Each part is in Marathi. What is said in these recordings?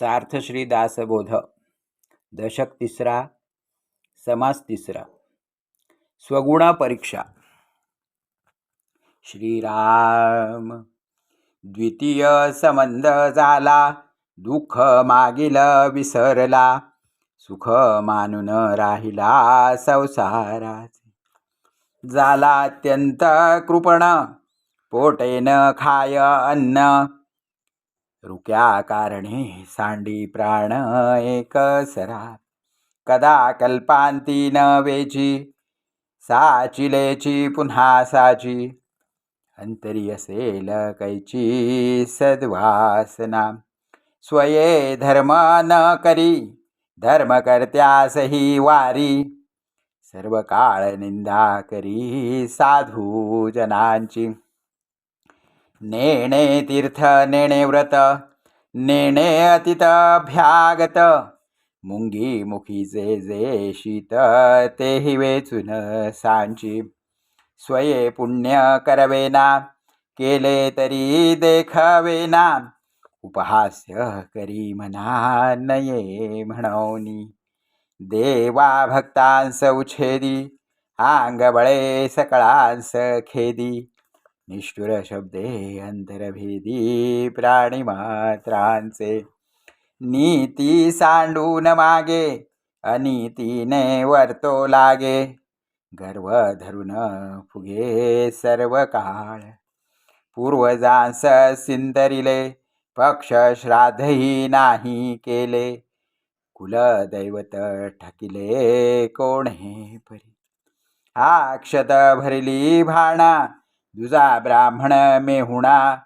सार्थ श्री दासबोध दशक तिसरा समास तिसरा स्वगुण परीक्षा. श्रीराम द्वितीय संबंध झाला, दुःख मागील विसरला, सुख मानून राहिला संसाराचे. झाला अत्यंत कृपण, पोटेन खाय अन्न, रुक्या कारणे सांडी प्राण एकसरा. कदा कल्पांती न वेची, साचिलेची पुन्हा साची, अंतरी असेल कैची सद्वासना. स्वये धर्म न करी, धर्म करत्यासही वारी, सर्व काळ निंदा करी साधू जनांची. नेणे तीर्थ नेणे व्रत, नेणे अतित अभ्यागत, मुंगी मुखीचे जे शीत तेही वेचून सांची. स्वये पुण्य करवेना, केले तरी देखवेना, उपहास्य करी म्हणा नये म्हणवनी. देवा भक्तांस उछेदी, आंगबळे सकळांस खेदी, निष्ठुर शब्दे अंतरभेदी प्राणिमात्रांचे. नीती सांडून मागे, अनीतीने वर्तो लागे, गर्व धरून फुगे सर्व काळ. पूर्वजांस सिंदरिले, पक्ष श्राद्धही नाही केले, कुलदैवत ठकिले कोणे परी. अक्षत भरली भाणा, दुजा ब्राह्मण मेहुणा,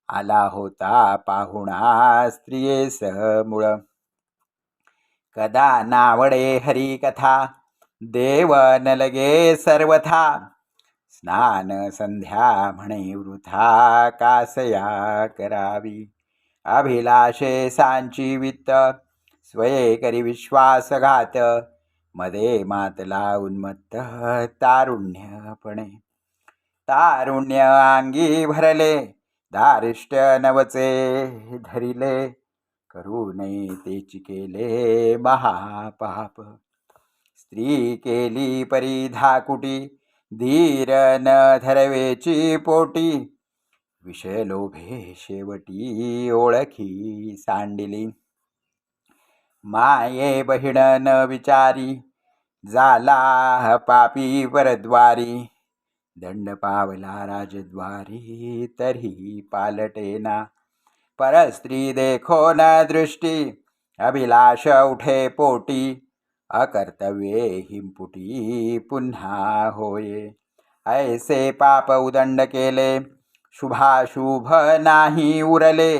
आला होता पाहुणा स्त्रियेस मूळ. कदा नावडे हरी कथा, देव न लगे सर्वथा, स्नान संध्या म्हणे वृथा कासया करावी. अभिलाषे सांची वित्त, स्वये करी विश्वासघात, मध्ये मातला उन्मत्त तारुण्यपणे. तारुण्य अंगी भरले, दारिष्ट्य नवचे धरिले, करू नये तेची केले महापाप. स्त्री केली परी धाकुटी, धीर न धरवेची पोटी, विषय लोभे शेवटी ओळखी सांडिली. माये बहिण न विचारी, झाला पापी परद्वारी, दंड पावला राजद्वारी तरी पालटेना. परस्त्री देखो न दृष्टी, अभिलाष उठे पोटी, अकर्तव्ये हिंपुटी पुन्हा होये. ऐसे पाप उदंड केले, शुभाशुभ नाही उरले,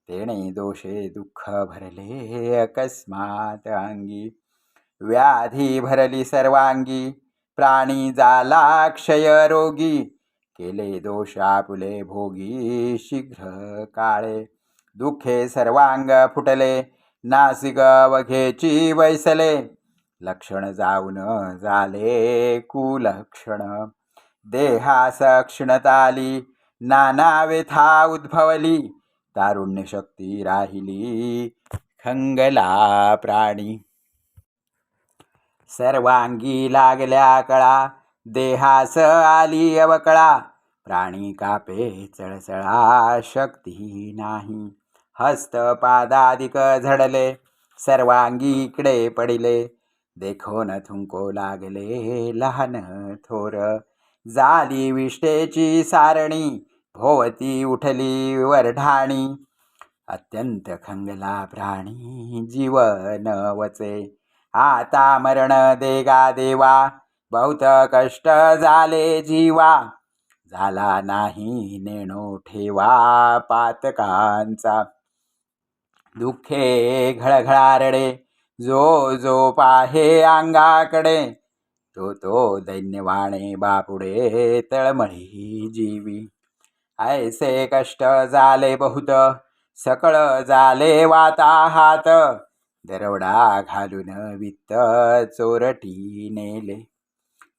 तेणे दोषे दुःख भरले अकस्मात अंगी. व्याधी भरली सर्वांगी, प्राणी जाला क्षय रोगी, केले दोष आपुले भोगी शीघ्र काळे. दुःखे सर्वांग फुटले, नासिक अवघेची वैसले, लक्षण जाऊन झाले कुलक्षण. देहास क्षीणता आली, नाना व्यथा उद्भवली, तारुण्य शक्ती राहिली खंगला प्राणी. सर्वांगी लागल्या कळा, देहास आली अवकळा, प्राणी कापे चळचळा शक्ती नाही. हस्त पादादिक झडले, सर्वांगी इकडे पडिले, देखोन थुंको लागले लहान थोर. झाली विष्ठेची सारणी, भोवती उठली वरढाणी, अत्यंत खंगला प्राणी जीवन वचे. आता मरण देगा देवा, बहुत कष्ट झाले जीवा, झाला नाही नेणो ठेवा पातकांचा. दुःखे घळघळा रडे, जो जो पाहे अंगाकडे, तो दैन्यवाणे बापुडे तळमळी जीवी. ऐसे कष्ट झाले बहुत, सकळ झाले वाताहात, दरवडा घालून वित्त चोरटी नेले.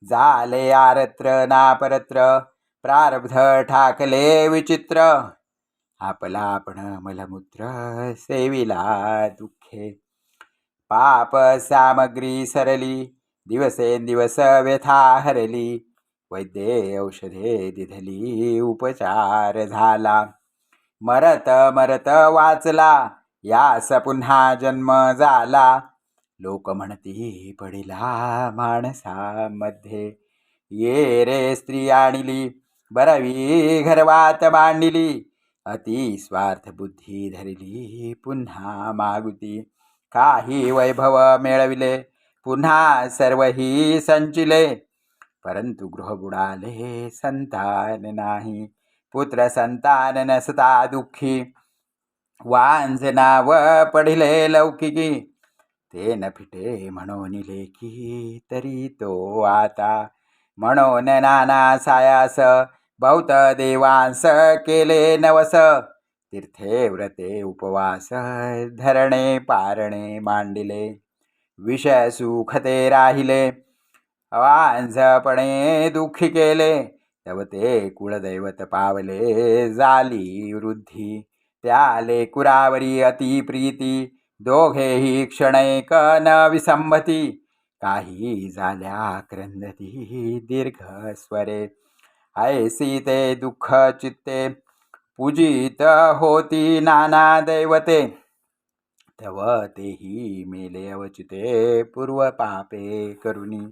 झाले आरत्र ना परत्र, प्रारब्ध ठाकले विचित्र, आपला आपण मलमूत्र सेविला दुःखे. पाप सामग्री सरली दिवसेंदिवस व्यथा हरली. वैद्ये औषधे दिधली उपचार झाला. मरत मरत वाचला यास पुन्हा जन्म झाला. लोक म्हणती पडिला माणसामध्ये. ये रे स्त्री आणली बरवी घरवात मांडली. अति स्वार्थ बुद्धी धरली पुन्हा मागुती. काही वैभव मिळविले पुन्हा सर्वही संचिले. परंतु गृह बुडाले संतान नाही. पुत्र संतान नसता दुःखी. वांझनाव पडिले लौकिकी. ते न फिटे म्हणून लेखी तरी तो आता. म्हणून नाना सायास बहुत देवांस केले नवस. तीर्थे व्रते उपवास धरणे पारणे मांडिले. विष सुखते राहिले वांझपणे दुःखी केले. तव ते कुळदैवत पावले झाली वृद्धी. त्या लेकुरावरी अति प्रीती दोघेही क्षणैक न विसंमती. काही झाल्या क्रंदती दीर्घ स्वरे. ऐसी ते दुःख चित्ते पूजित होती नाना दैवते. तव तेही मेले अवचिते पूर्व पापे करुणी.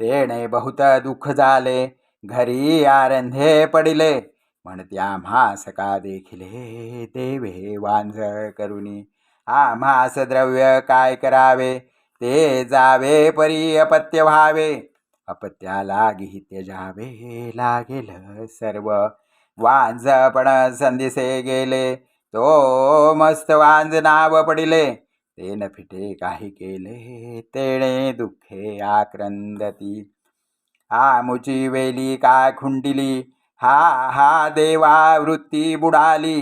तेणे बहुत दुःख झाले घरी आरंधे पडिले. म्हणते आम्हास का देखिले देवे वांझ करुणी. आम्हास द्रव्य काय करावे ते जावे परी अपत्य व्हावे. अपत्याला त्यजावे लागेल सर्व. वांझपण संदिसे गेले तो मस्त वांझ नाव पडिले. ते न फिटे काही केले तेणे दुःखे आक्रंदती. आमुची वेली काय खुंटिली हा हा देवा वृत्ती बुडाली.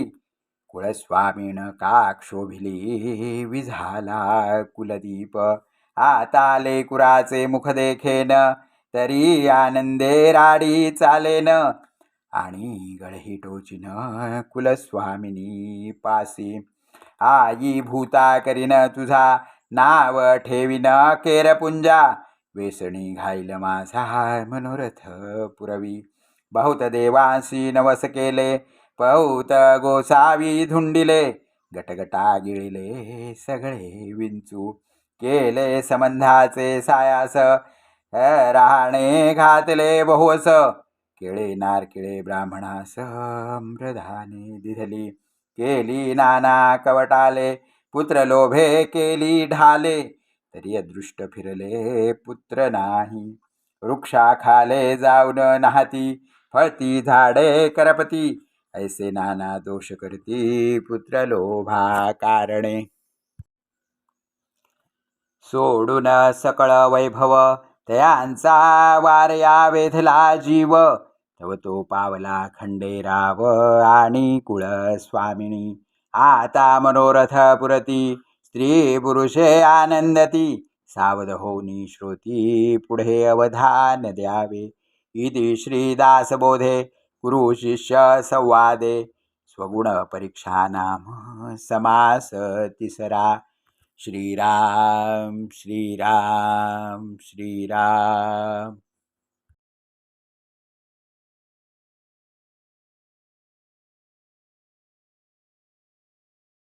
कुळस्वामीण का क्षोभिली विझाला कुलदीप. आता लेकुराचे मुख देखेन तरी आनंदे राडी चालेन. आणि गळही टोचिन कुलस्वामिनी पासी. आई भूता करीन तुझा नाव ठेवीन केरपुंजा. वेसणी घाईल माझा मनोरथ पुरवी. बहुत देवांशी नवस केले बहुत गोसावी धुंडिले. गटगटा गिळले सगळे विंचू. केले संबंधाचे सायास राहणे घातले बहुवस. केळे नारकिळे ब्राह्मणास अम्रधाने दिधली. केली नाना कवटाले पुत्र लोभे केली ढाले. तरी अदृष्ट फिरले पुत्र नाही. वृक्षाखाले जाऊन नाहती फळती झाडे करपती. ऐसे नाना दोष करती पुत्र लोभा कारणे. सोडून सकळ वैभव तयांचा वारया वेधला जीव. तव तो पावला खंडेराव आणि कुळ स्वामिनी. आता मनोरथ पुरती स्त्री पुरुषे आनंदती. सावध होनी श्रोती पुढे अवधान द्यावे. इति श्रीदासबोधे गुरु शिष्य संवादे. स्वगुण परीक्षा नाम समास तिसरा. श्रीराम श्रीराम श्रीराम.